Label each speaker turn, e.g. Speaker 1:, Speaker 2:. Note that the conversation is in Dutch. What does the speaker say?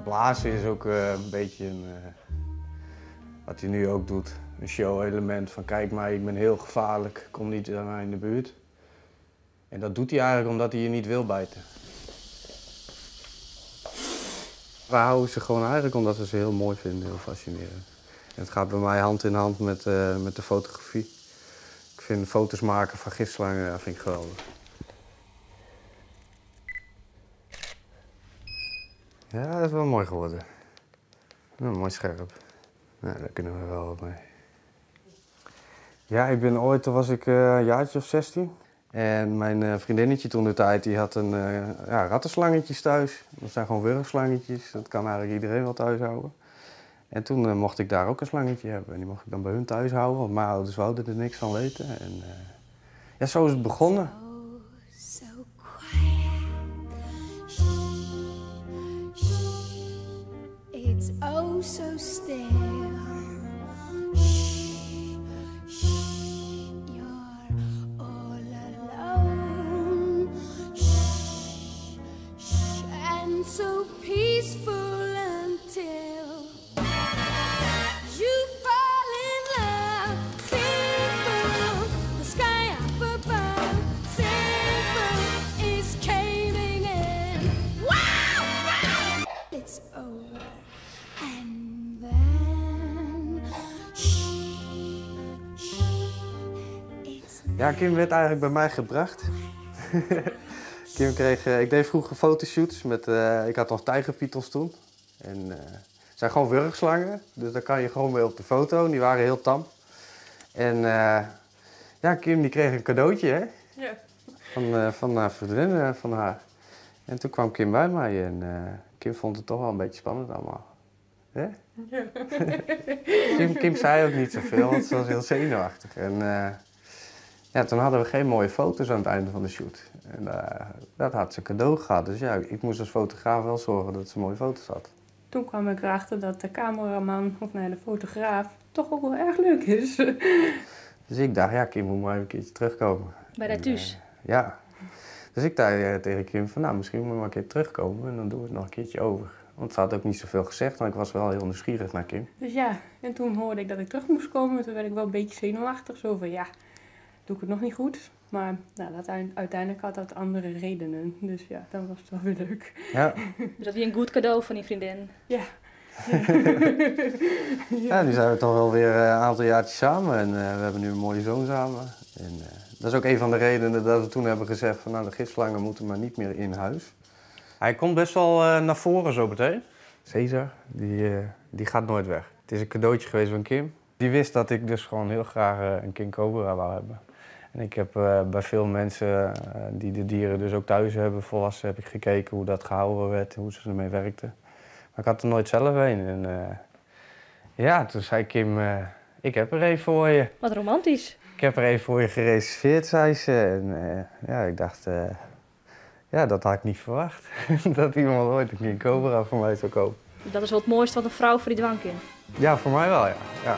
Speaker 1: blazen is ook een beetje wat hij nu ook doet. Een show-element van kijk maar, ik ben heel gevaarlijk, kom niet aan mij in de buurt. En dat doet hij eigenlijk omdat hij je niet wil bijten. We houden ze gewoon eigenlijk omdat we ze heel mooi vinden, heel fascinerend. En het gaat bij mij hand in hand met de fotografie. Ik vind foto's maken van gifslangen, dat vind ik geweldig. Ja, dat is wel mooi geworden. Nou, mooi scherp. Nou, daar kunnen we wel wat mee. Ja, toen was ik een jaartje of 16. En mijn vriendinnetje toen de tijd, die had rattenslangetjes thuis. Dat zijn gewoon wurgslangetjes, dat kan eigenlijk iedereen wel thuis houden. En toen mocht ik daar ook een slangetje hebben. En die mocht ik dan bij hun thuis houden, want mijn ouders wouden er niks van weten. En ja, zo is het begonnen.
Speaker 2: It's oh so still. Shh, shh, you're all alone. Shh, shh, and so peaceful until you fall in love. Simple, the sky up above. Simple is caving in. Wow, wow. It's over. And then,
Speaker 1: ja, Kim werd eigenlijk bij mij gebracht. Kim ik deed vroeger fotoshoots met, ik had nog tijgerpietels toen. En het zijn gewoon wurgslangen, dus daar kan je gewoon mee op de foto. Die waren heel tam. En ja, Kim die kreeg een cadeautje, hè? Ja. Van haar vriendin, van haar. En toen kwam Kim bij mij en Kim vond het toch wel een beetje spannend allemaal. Ja? Kim zei ook niet zoveel, want ze was heel zenuwachtig. En ja, toen hadden we geen mooie foto's aan het einde van de shoot. En dat had ze cadeau gehad. Dus ja, ik moest als fotograaf wel zorgen dat ze mooie foto's had.
Speaker 3: Toen kwam ik erachter dat de cameraman, of nee, de fotograaf, toch ook wel erg leuk is.
Speaker 1: Dus ik dacht, ja, Kim moet maar even een keertje terugkomen.
Speaker 4: Bij de thuis?
Speaker 1: Ja. Dus ik zei tegen Kim van, nou, misschien moet je maar een keer terugkomen en dan doen we het nog een keertje over. Want ze had ook niet zoveel gezegd, maar ik was wel heel nieuwsgierig naar Kim.
Speaker 3: Dus ja, en toen hoorde ik dat ik terug moest komen. Toen werd ik wel een beetje zenuwachtig. Zo van, ja, doe ik het nog niet goed. Maar nou, uiteindelijk had dat andere redenen. Dus ja, dan was het wel weer leuk.
Speaker 1: Ja.
Speaker 4: Dus dat was een goed cadeau van die vriendin.
Speaker 3: Ja.
Speaker 1: Ja, nu zijn we toch wel weer een aantal jaartjes samen. En we hebben nu een mooie zoon samen. En dat is ook een van de redenen dat we toen hebben gezegd van, nou, de gifslangen moeten maar niet meer in huis. Hij komt best wel naar voren zo meteen. Caesar, die gaat nooit weg. Het is een cadeautje geweest van Kim. Die wist dat ik dus gewoon heel graag een King Cobra wou hebben. En ik heb bij veel mensen die de dieren dus ook thuis hebben, volwassen, heb ik gekeken hoe dat gehouden werd, hoe ze ermee werkten. Maar ik had er nooit zelf een. En ja, toen zei Kim, ik heb er een voor je.
Speaker 4: Wat romantisch.
Speaker 1: Ik heb er een voor je gereserveerd, zei ze. En ja, ik dacht, ja, dat had ik niet verwacht. Dat iemand ooit een King Cobra voor mij zou kopen.
Speaker 4: Dat is wel het mooiste wat een vrouw voor die dwang kan.
Speaker 1: Ja, voor mij wel, ja.